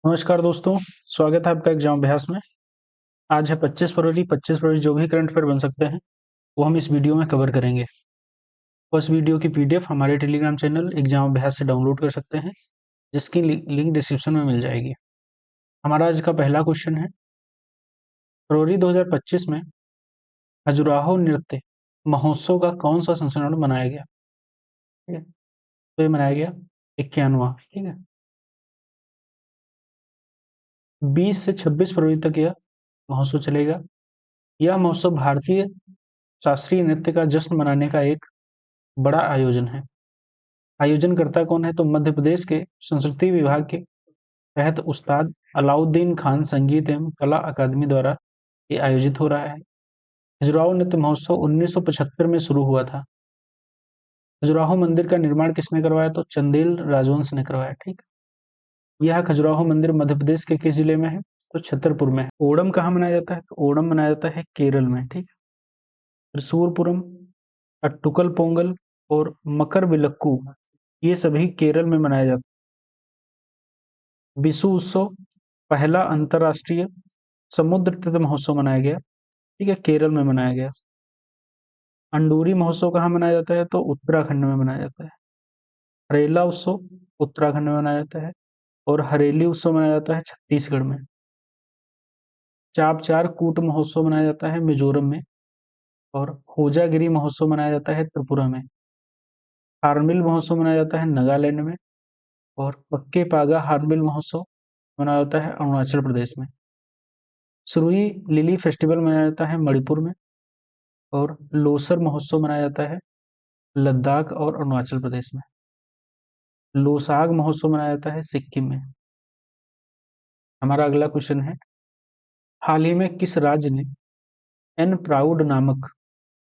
नमस्कार दोस्तों, स्वागत है आपका एग्जाम अभ्यास में। आज है 25 फरवरी। 25 फरवरी जो भी करंट अफेयर बन सकते हैं वो हम इस वीडियो में कवर करेंगे। उस वीडियो की पीडीएफ हमारे टेलीग्राम चैनल एग्जाम अभ्यास से डाउनलोड कर सकते हैं, जिसकी लिंक डिस्क्रिप्शन में मिल जाएगी। हमारा आज का पहला क्वेश्चन है, फरवरी 2025 में खजुराहो नृत्य महोत्सव का कौन सा संस्करण मनाया गया? ठीक है, तो ये मनाया गया 91वां। ठीक है, 20 से 26 फरवरी तक यह महोत्सव चलेगा। यह महोत्सव भारतीय शास्त्रीय नृत्य का जश्न मनाने का एक बड़ा आयोजन है। आयोजनकर्ता कौन है? तो मध्य प्रदेश के संस्कृति विभाग के तहत उस्ताद अलाउद्दीन खान संगीत एवं कला अकादमी द्वारा ये आयोजित हो रहा है। खजुराहो नृत्य महोत्सव 1975 में शुरू हुआ था। खजुराहो मंदिर का निर्माण किसने करवाया? तो चंदेल राजवंश ने करवाया। ठीक, यह खजुराहो मंदिर मध्य प्रदेश के किस जिले में है? तो छतरपुर में है। ओणम कहाँ मनाया जाता है? तो ओणम मनाया जाता है केरल में। ठीक, त्रिशूरपुरम, अट्टुकल पोंगल और मकर विलक्कू ये सभी केरल में मनाया जाता है। विशु उत्सव पहला अंतरराष्ट्रीय समुद्र तट महोत्सव मनाया गया। ठीक है, केरल में मनाया गया। अंडूरी महोत्सव कहाँ मनाया जाता है? तो उत्तराखंड में मनाया जाता है। हरेला उत्सव उत्तराखंड में मनाया जाता है और हरेली उत्सव मनाया जाता है छत्तीसगढ़ में। चापचार कूट महोत्सव मनाया जाता है मिजोरम में और होजागिरी महोत्सव मनाया जाता है त्रिपुरा में। हार्नबिल महोत्सव मनाया जाता है नागालैंड में और पक्के पागा हार्नबिल महोत्सव मनाया जाता है अरुणाचल प्रदेश में। सुरुई लिली फेस्टिवल मनाया जाता है मणिपुर में और लोसर महोत्सव मनाया जाता है लद्दाख और अरुणाचल प्रदेश में। लोसाग महोत्सव मनाया जाता है सिक्किम में। हमारा अगला क्वेश्चन है, हाल ही में किस राज्य ने एन प्राउड नामक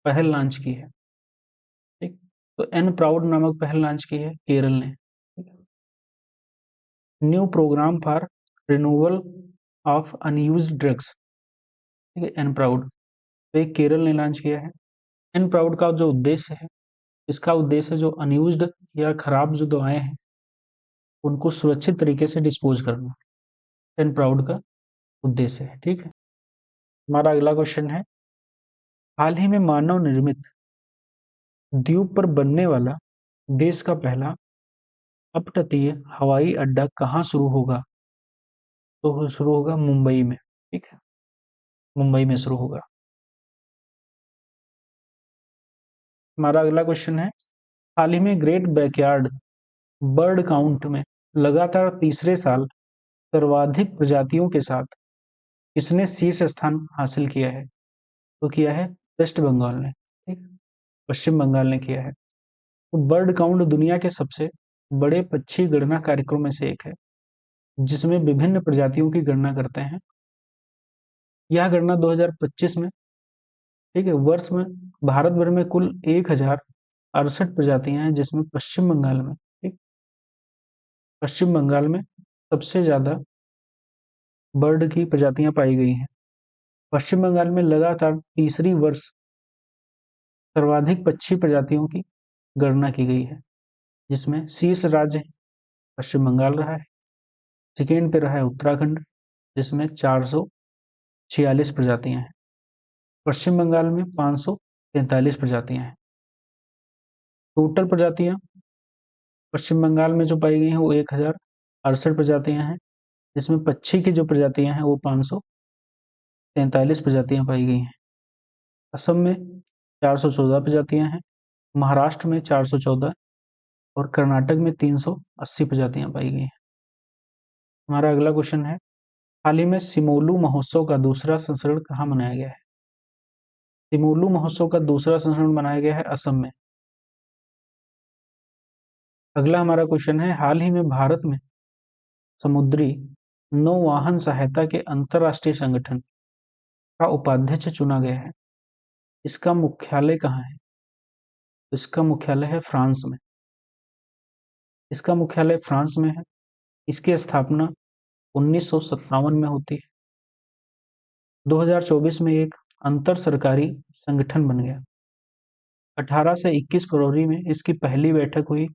पहल लॉन्च की है? ठीक, तो एन प्राउड नामक पहल लॉन्च की है केरल ने। New program for renewal of unused drugs, ठीक है, एन प्राउड तो एक केरल ने लॉन्च किया है। एन प्राउड का जो उद्देश्य है, इसका उद्देश्य जो अनयूज्ड या खराब जो दवाएं हैं उनको सुरक्षित तरीके से डिस्पोज करना एन प्राउड का उद्देश्य है। ठीक है, हमारा अगला क्वेश्चन है, हाल ही में मानव निर्मित द्वीप पर बनने वाला देश का पहला अपतटीय हवाई अड्डा कहाँ शुरू होगा? तो शुरू होगा मुंबई में। ठीक है, मुंबई में शुरू होगा। हमारा अगला क्वेश्चन है, हाल ही में ग्रेट बैकयार्ड बर्ड काउंट में लगातार तीसरे साल सर्वाधिक प्रजातियों के साथ किसने शीर्ष स्थान हासिल किया है? तो किया है वेस्ट बंगाल ने। ठीक, पश्चिम बंगाल ने किया है। तो बर्ड काउंट दुनिया के सबसे बड़े पक्षी गणना कार्यक्रम में से एक है, जिसमें विभिन्न प्रजातियों की गणना करते हैं। यह गणना 2025 में, ठीक है, वर्ष में भारत भर में कुल 1068 प्रजातियां हैं, जिसमें पश्चिम बंगाल में, ठीक, पश्चिम बंगाल में सबसे ज्यादा बर्ड की प्रजातियां पाई गई हैं। पश्चिम बंगाल में लगातार तीसरी वर्ष सर्वाधिक पक्षी प्रजातियों की गणना की गई है, जिसमें शीर्ष राज्य पश्चिम बंगाल रहा है। सेकेंड पे रहा है उत्तराखंड, जिसमें 446 प्रजातियां हैं। पश्चिम बंगाल में 543 प्रजातियां हैं। टोटल प्रजातियां पश्चिम बंगाल में जो पाई गई हैं वो 1068 प्रजातियां हैं, जिसमें पक्षी की जो प्रजातियां हैं वो 543 प्रजातियां पाई गई हैं। असम में 414 प्रजातियां हैं, महाराष्ट्र में 414 और कर्नाटक में 380 प्रजातियां पाई गई हैं। हमारा अगला क्वेश्चन है, हाल ही में सिमोलू महोत्सव का दूसरा संस्करण कहाँ मनाया गया है? सिमोलू महोत्सव का दूसरा संस्करण मनाया गया है असम में। अगला हमारा क्वेश्चन है, हाल ही में भारत में समुद्री नौवाहन सहायता के अंतरराष्ट्रीय संगठन का उपाध्यक्ष चुना गया है। इसका मुख्यालय कहाँ है? इसका मुख्यालय है फ्रांस में। इसका मुख्यालय फ्रांस में है। इसकी स्थापना 1957 में होती है। 2024 में एक अंतर सरकारी संगठन बन गया। 18 से 21 फरवरी में इसकी पहली बैठक हुई।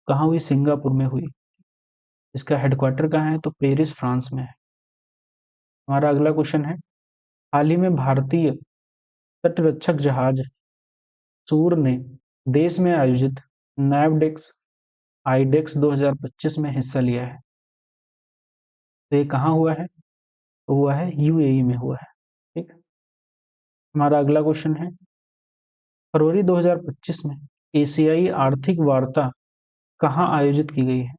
कहाँ हुई? सिंगापुर में हुई। इसका हेडक्वार्टर कहाँ है? तो पेरिस, फ्रांस में है। हमारा अगला क्वेश्चन है, हाल ही में भारतीय तटरक्षक जहाज सूर ने देश में आयोजित नैवडेक्स आईडेक्स 2025 में हिस्सा लिया है। तो ये कहाँ हुआ है? तो हुआ है यूएई में हुआ है। ठीक। हमारा अगला क्वेश्चन है, फरवरी 2025 में एशियाई आर्थिक वार्ता कहाँ आयोजित की गई है?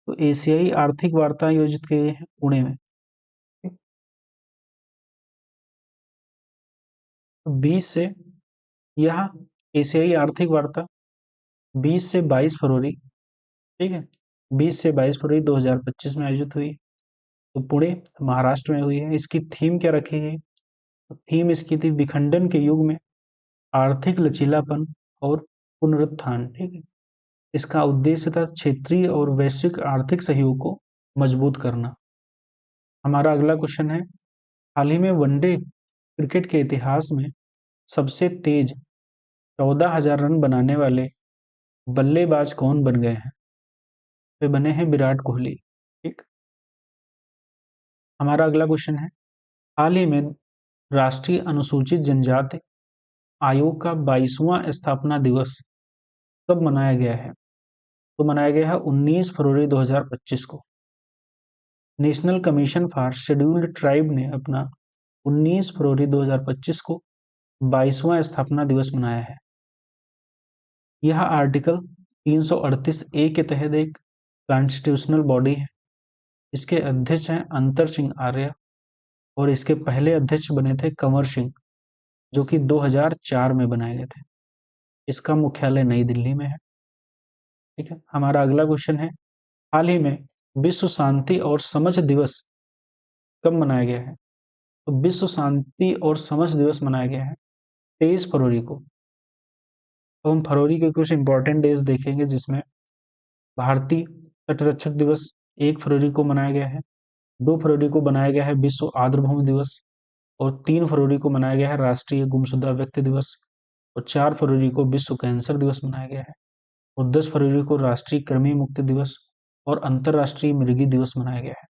तो एशियाई आर्थिक वार्ता आयोजित की गई है पुणे में। ठीक। तो 20 से यह एशियाई आर्थिक वार्ता 20 से 22 फरवरी, ठीक है, 20 से 22 फरवरी 2025 में आयोजित हुई। तो पुणे महाराष्ट्र में हुई है। इसकी थीम क्या रखी गई? तो थीम इसकी थी विखंडन के युग में आर्थिक लचीलापन और पुनरुत्थान। ठीक है। इसका उद्देश्य था क्षेत्रीय और वैश्विक आर्थिक सहयोग को मजबूत करना। हमारा अगला क्वेश्चन है, हाल ही में वनडे क्रिकेट के इतिहास में सबसे तेज 14,000 रन बनाने वाले बल्लेबाज कौन बन गए हैं? वे बने हैं विराट कोहली। ठीक। हमारा अगला क्वेश्चन है, हाल ही में राष्ट्रीय अनुसूचित जनजाति आयोग का 22वां स्थापना दिवस कब मनाया गया है? तो मनाया गया है 19 फरवरी 2025 को। National commission for scheduled tribe ने अपना 19 फरवरी 2025 को 22वां स्थापना दिवस मनाया है। यह आर्टिकल 338 ए के तहत एक कॉन्स्टिट्यूशनल बॉडी है। इसके अध्यक्ष हैं अंतर सिंह आर्य और इसके पहले अध्यक्ष बने थे कंवर सिंह, जो कि 2004 में बनाए गए थे। इसका मुख्यालय नई दिल्ली में है। ठीक है। हमारा अगला क्वेश्चन है, हाल ही में विश्व शांति और समझ दिवस कब मनाया गया है? तो विश्व शांति और समझ दिवस मनाया गया है 23 फरवरी को। तो हम फरवरी के कुछ इंपॉर्टेंट डेज देखेंगे, जिसमें भारतीय तटरक्षक दिवस 1 फरवरी को मनाया गया है, 2 फरवरी को मनाया गया है विश्व आर्द्रभूमि दिवस, और 3 फरवरी को मनाया गया है राष्ट्रीय गुमशुदा व्यक्ति दिवस, और 4 फरवरी को विश्व कैंसर दिवस मनाया गया है, और 10 फरवरी को राष्ट्रीय कृमि मुक्ति दिवस और अंतर्राष्ट्रीय मृगी दिवस मनाया गया है।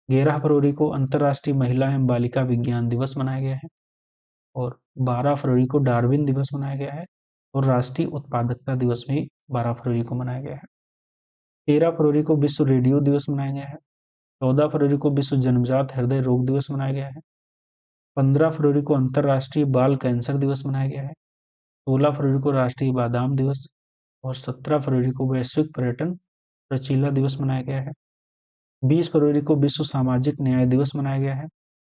11 फरवरी को अंतर्राष्ट्रीय महिला एवं बालिका विज्ञान दिवस मनाया गया है, और 12 फरवरी को डार्विन दिवस मनाया गया है, और राष्ट्रीय उत्पादकता दिवस भी 12 फरवरी को मनाया गया है। 13 फरवरी को विश्व रेडियो दिवस मनाया गया है। 14 फरवरी को विश्व जन्मजात हृदय रोग दिवस मनाया गया है। 15 फरवरी को अंतर्राष्ट्रीय बाल कैंसर दिवस मनाया गया है। 16 फरवरी को राष्ट्रीय बादाम दिवस, और 17 फरवरी को वैश्विक पर्यटन प्रचीला दिवस मनाया गया है। 20 फरवरी को विश्व सामाजिक न्याय दिवस मनाया गया है,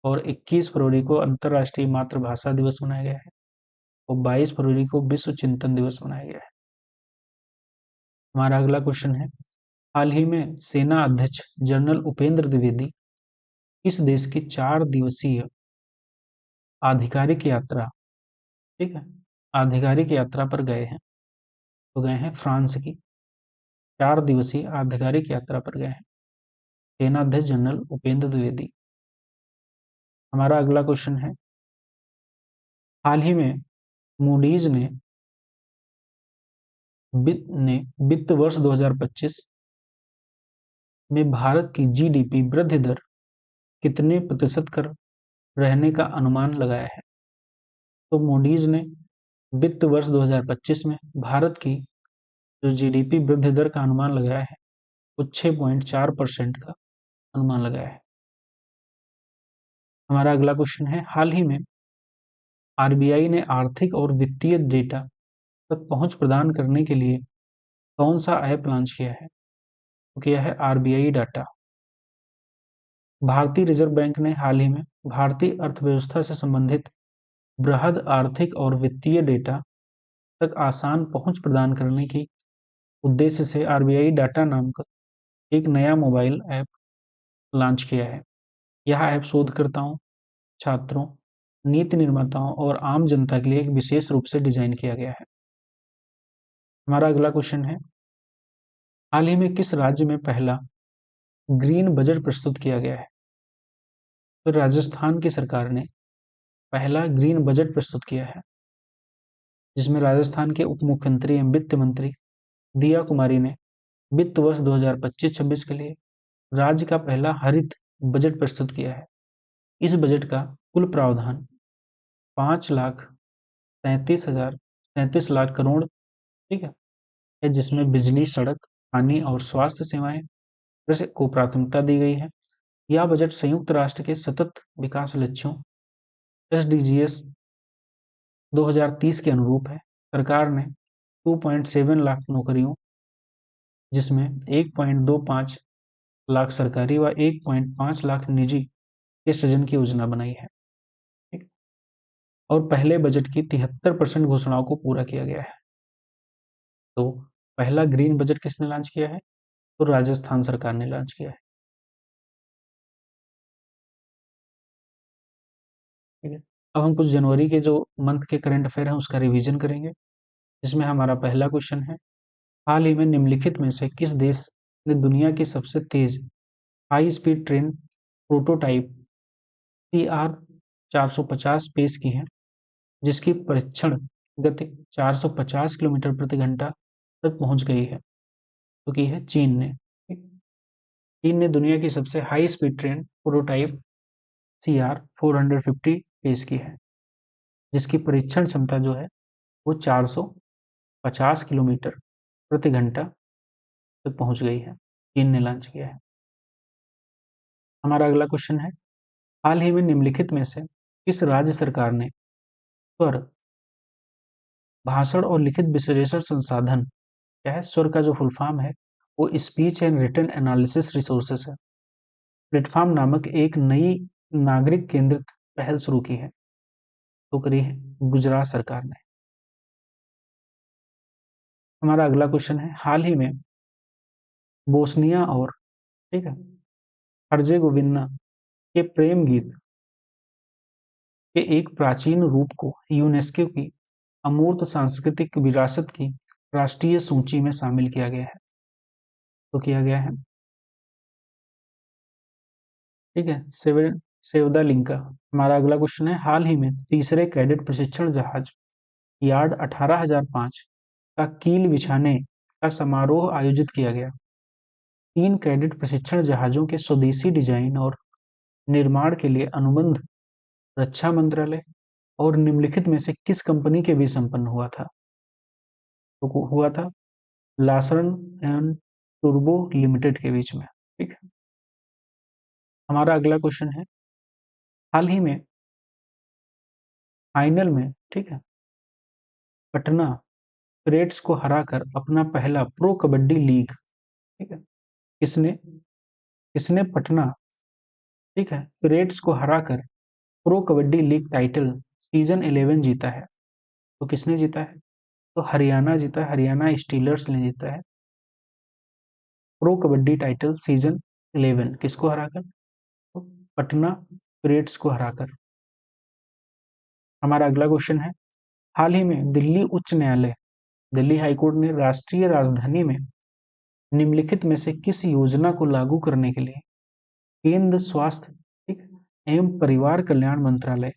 और 21 फरवरी को अंतर्राष्ट्रीय मातृभाषा दिवस मनाया गया है, और 22 फरवरी को विश्व चिंतन दिवस मनाया गया है। हमारा अगला क्वेश्चन है, हाल ही में सेना अध्यक्ष जनरल उपेंद्र द्विवेदी इस देश की 4 दिवसीय आधिकारिक यात्रा, ठीक है, आधिकारिक यात्रा पर गए हैं। तो गए हैं फ्रांस की 4 दिवसीय आधिकारिक यात्रा पर गए हैं सेना अध्यक्ष जनरल उपेंद्र द्विवेदी। हमारा अगला क्वेश्चन है, हाल ही में मूडीज ने वित्त वर्ष 2025 में भारत की जीडीपी वृद्धि दर कितने प्रतिशत कर रहने का अनुमान लगाया है? तो मूडीज ने वित्त वर्ष 2025 में भारत की जो जीडीपी वृद्धि दर का अनुमान लगाया है वो 6.4% का अनुमान लगाया है। हमारा अगला क्वेश्चन है, हाल ही में आरबीआई ने आर्थिक और वित्तीय डेटा तक पहुंच प्रदान करने के लिए कौन सा ऐप लॉन्च किया है? तो किया है आरबीआई डाटा। भारतीय रिजर्व बैंक ने हाल ही में भारतीय अर्थव्यवस्था से संबंधित बृहद आर्थिक और वित्तीय डेटा तक आसान पहुंच प्रदान करने की उद्देश्य से आरबीआई डाटा नाम का एक नया मोबाइल ऐप लॉन्च किया है। यह ऐप शोधकर्ताओं, छात्रों, नीति निर्माताओं और आम जनता के लिए एक विशेष रूप से डिजाइन किया गया है। हमारा अगला क्वेश्चन है, हाल ही में किस राज्य में पहला ग्रीन बजट प्रस्तुत किया गया है? तो राजस्थान की सरकार ने पहला ग्रीन बजट प्रस्तुत किया है, जिसमें राजस्थान के उप मुख्यमंत्री एवं वित्त मंत्री दिया कुमारी ने वित्त वर्ष 2025-26 के लिए राज्य का पहला हरित बजट प्रस्तुत किया है। इस बजट का कुल प्रावधान 5,37,033 लाख करोड़, ठीक है, जिसमें बिजली, सड़क, पानी और स्वास्थ्य सेवाएं को प्राथमिकता दी गई है। यह बजट संयुक्त राष्ट्र के सतत विकास लक्ष्यों SDGs 2030 के अनुरूप है। सरकार ने 2.7 लाख नौकरियों, जिसमें 1.25 लाख सरकारी व 1.5 लाख निजी के सृजन की योजना बनाई है। ठीक, और पहले बजट की 73% घोषणाओं को पूरा किया गया है। तो पहला ग्रीन बजट किसने लॉन्च किया है? तो राजस्थान सरकार ने लॉन्च किया है। ठीक है, अब हम कुछ जनवरी के जो मंथ के करंट अफेयर हैं उसका रिवीजन करेंगे, जिसमें हमारा पहला क्वेश्चन है, हाल ही में निम्नलिखित में से किस देश ने दुनिया की सबसे तेज high speed train prototype CR 450 पेश की है, जिसकी परीक्षण गति 450 किलोमीटर प्रति घंटा तक पहुंच गई है? तो की है चीन ने। चीन ने दुनिया की सबसे high speed train prototype CR 450 पेश की है, जिसकी परीक्षण क्षमता जो है वो 450 किलोमीटर प्रति घंटा तक पहुंच गई है। चीन ने लॉन्च किया है। हमारा अगला क्वेश्चन है, हाल ही में निम्नलिखित में से किस राज्य सरकार ने स्वर, भाषण और लिखित विश्लेषण संसाधन, क्या है स्वर का जो फुल फॉर्म है वो speech and written analysis resources है, प्लेटफॉर्म नामक एक नई नागरिक केंद्रित पहल शुरू की है? तो करी है गुजरात सरकार ने। हमारा अगला क्वेश्चन है, हाल ही में बोस्निया और, ठीक है, हर्जेगोविना के प्रेम गीत के एक प्राचीन रूप को यूनेस्को की अमूर्त सांस्कृतिक विरासत की राष्ट्रीय सूची में शामिल किया गया है? तो किया गया है, ठीक है, सेवदा लिंका। हमारा अगला क्वेश्चन है, हाल ही में तीसरे कैडेट प्रशिक्षण जहाज यार्ड 18,005 का कील बिछाने का समारोह आयोजित किया गया। 3 कैडेट प्रशिक्षण जहाजों के स्वदेशी डिजाइन और निर्माण के लिए अनुबंध रक्षा मंत्रालय और निम्नलिखित में से किस कंपनी के बीच संपन्न हुआ था? तो हुआ था लार्सन एंड टूब्रो लिमिटेड के बीच में। ठीक है, हमारा अगला क्वेश्चन है, हाल ही में फाइनल में, ठीक है, पटना पीरेट्स को हराकर अपना पहला प्रो कबड्डी लीग, ठीक है, किसने किसने पटना, ठीक है, पीरेट्स को हराकर pro kabaddi league title season 11 जीता है? तो किसने जीता है? तो हरियाणा जीता है, हरियाणा स्टीलर्स ने जीता है प्रो कबड्डी टाइटल सीजन 11। किसको हराकर? तो पटना पीरेट्स को हराकर। हमारा अगला क्वेश्चन है, हाल ही में दिल्ली उच्च न्यायालय, दिल्ली हाईकोर्ट ने राष्ट्रीय राजधानी में निम्नलिखित में से किस योजना को लागू करने के लिए केंद्र स्वास्थ्य, ठीक, एवं परिवार कल्याण मंत्रालय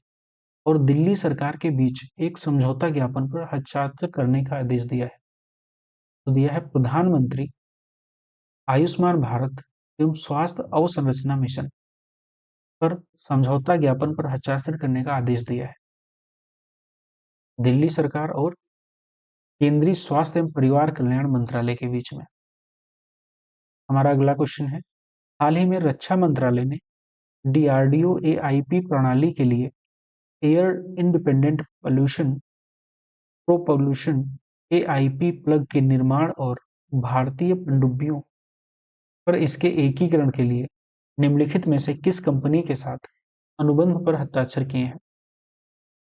और दिल्ली सरकार के बीच एक समझौता ज्ञापन पर हस्ताक्षर करने का आदेश दिया है? तो दिया है प्रधानमंत्री आयुष्मान भारत एवं स्वास्थ्य अवसंरचना मिशन पर समझौता ज्ञापन पर हस्ताक्षर करने का आदेश दिया है दिल्ली सरकार और केंद्रीय स्वास्थ्य एवं परिवार कल्याण मंत्रालय के बीच में। हमारा अगला क्वेश्चन है, हाल ही में रक्षा मंत्रालय ने DRDO AIP प्रणाली के लिए air independent pollution propulsion AIP plug के निर्माण और भारतीय पनडुब्बियों पर इसके एकीकरण के लिए निम्नलिखित में से किस कंपनी के साथ अनुबंध पर हस्ताक्षर किए हैं?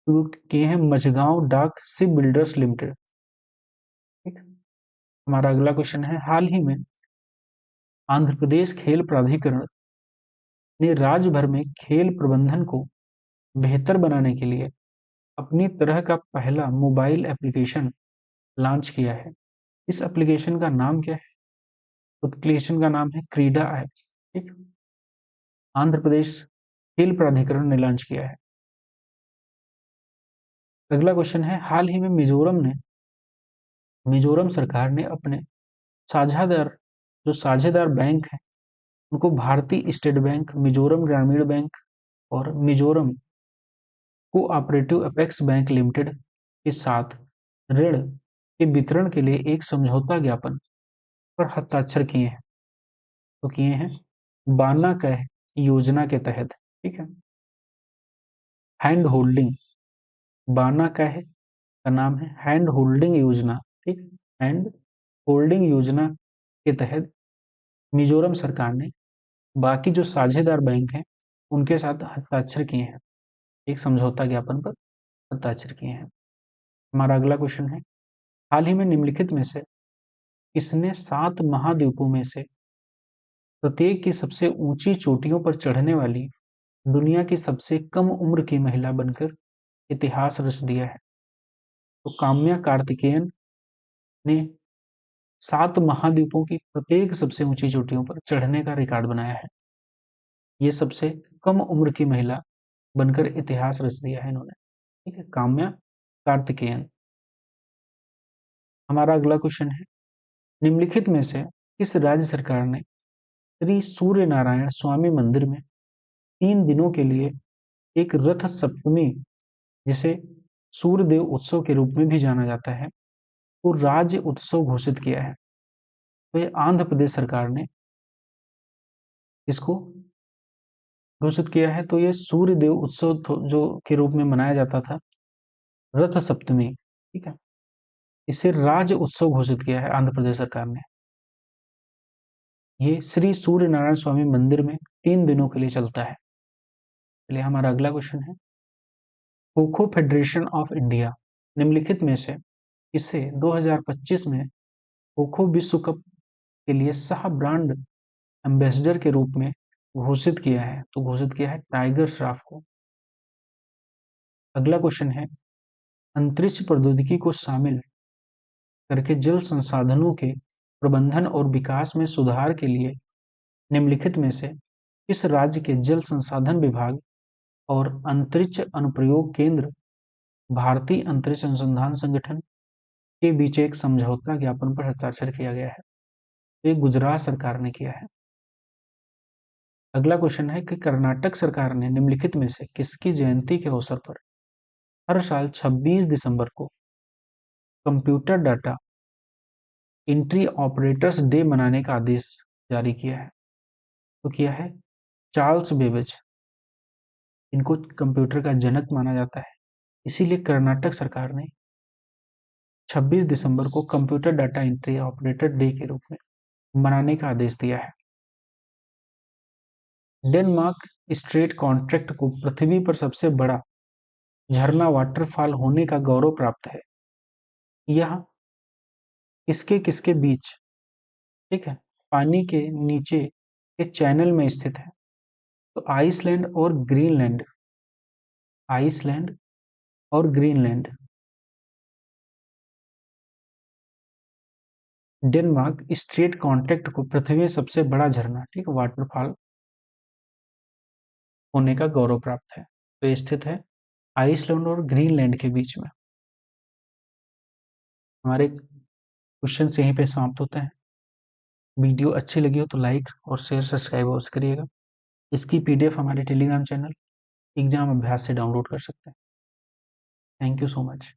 तो किए हैं मझगांव डाक शिप बिल्डर्स लिमिटेड। ठीक, हमारा अगला क्वेश्चन है, हाल ही में आंध्र प्रदेश खेल प्राधिकरण ने राज्य भर में खेल प्रबंधन को बेहतर बनाने के लिए अपनी तरह का पहला मोबाइल एप्लीकेशन लॉन्च किया है। इस एप्लीकेशन का नाम क्या है? एप्लीकेशन का नाम है क्रीडा ऐप। ठीक, आंध्र प्रदेश खेल प्राधिकरण ने लॉन्च किया है। अगला क्वेश्चन है, हाल ही में मिजोरम सरकार ने अपने साझेदार जो साझेदार बैंक हैं उनको भारतीय स्टेट बैंक, मिजोरम ग्रामीण बैंक और Mizoram cooperative apex bank limited के साथ ऋण के वितरण के लिए एक समझौता ज्ञापन पर हस्ताक्षर किए हैं। तो किए हैं बाना कह योजना के तहत। ठीक है, हैंड होल्डिंग, बाना कह का नाम है हैंड होल्डिंग योजना। ठीक, हैंड होल्डिंग योजना के तहत मिजोरम सरकार ने बाकी जो साझेदार बैंक हैं उनके साथ हस्ताक्षर किए हैं, एक समझौता ज्ञापन पर हस्ताक्षर किए हैं। हमारा अगला क्वेश्चन है, हाल ही में निम्नलिखित में से किसने 7 महाद्वीपों में से प्रत्येक की सबसे ऊंची चोटियों पर चढ़ने वाली दुनिया की सबसे कम उम्र की महिला बनकर इतिहास रच दिया है? तो काम्या कार्तिकेयन ने 7 महाद्वीपों की प्रत्येक सबसे ऊंची चोटियों पर चढ़ने का रिकॉर्ड बनाया है। ये सबसे कम उम्र की महिला बनकर इतिहास रच दिया है इन्होंने। ठीक है, काम्या कार्तिकेयन। हमारा अगला क्वेश्चन है, निम्नलिखित में से किस राज्य सरकार ने श्री सूर्य नारायण स्वामी मंदिर में 3 दिनों के लिए एक रथ सप्तमी, जिसे सूर्यदेव उत्सव के रूप में भी जाना जाता है, को राज्य उत्सव घोषित किया है? तो ये आंध्र प्रदेश सरकार ने इसको घोषित किया है। तो ये सूर्यदेव उत्सव जो के रूप में मनाया जाता था, रथ सप्तमी, ठीक है, इसे राज्य उत्सव घोषित किया है आंध्र प्रदेश सरकार ने। ये श्री सूर्य नारायण स्वामी मंदिर में 3 दिनों के लिए चलता है। चलिए हमारा अगला क्वेश्चन है, kho kho federation of India निम्नलिखित में से इसे 2025 में खो खो विश्व कप के लिए सह ब्रांड एम्बेसडर के रूप में घोषित किया है? तो घोषित किया है टाइगर श्रॉफ को। अगला क्वेश्चन है, अंतरिक्ष प्रौद्योगिकी को शामिल करके जल संसाधनों के प्रबंधन और विकास में सुधार के लिए निम्नलिखित में से किस राज्य के जल संसाधन विभाग और अंतरिक्ष अनुप्रयोग केंद्र भारतीय अंतरिक्ष अनुसंधान संगठन के बीच एक समझौता ज्ञापन पर हस्ताक्षर किया गया है? ये गुजरात सरकार ने किया है। अगला क्वेश्चन है कि कर्नाटक सरकार ने निम्नलिखित में से किसकी जयंती के अवसर पर हर साल 26 दिसंबर को computer data entry operators day मनाने का आदेश जारी किया है? तो किया है चार्ल्स बेबेज, इनको कंप्यूटर का जनक माना जाता है, इसीलिए कर्नाटक सरकार ने 26 दिसंबर को computer data entry operator day के रूप में मनाने का आदेश दिया है। डेनमार्क स्ट्रेट कॉन्ट्रैक्ट को पृथ्वी पर सबसे बड़ा झरना वाटरफॉल होने का गौरव प्राप्त है। यह किसके किसके बीच, ठीक है, पानी के नीचे के चैनल में स्थित है? तो आइसलैंड और ग्रीनलैंड, आइसलैंड और ग्रीनलैंड। डेनमार्क स्ट्रेट कॉन्ट्रैक्ट को पृथ्वी में सबसे बड़ा झरना, ठीक, वाटरफॉल होने का गौरव प्राप्त है। तो ये स्थित है आइसलैंड और ग्रीनलैंड के बीच में। हमारे क्वेश्चन यहीं पे समाप्त होते हैं। वीडियो अच्छी लगी हो तो लाइक और शेयर सब्सक्राइब अवश्य करिएगा। इसकी पीडीएफ हमारे टेलीग्राम चैनल एग्जाम अभ्यास से डाउनलोड कर सकते हैं। Thank you so much.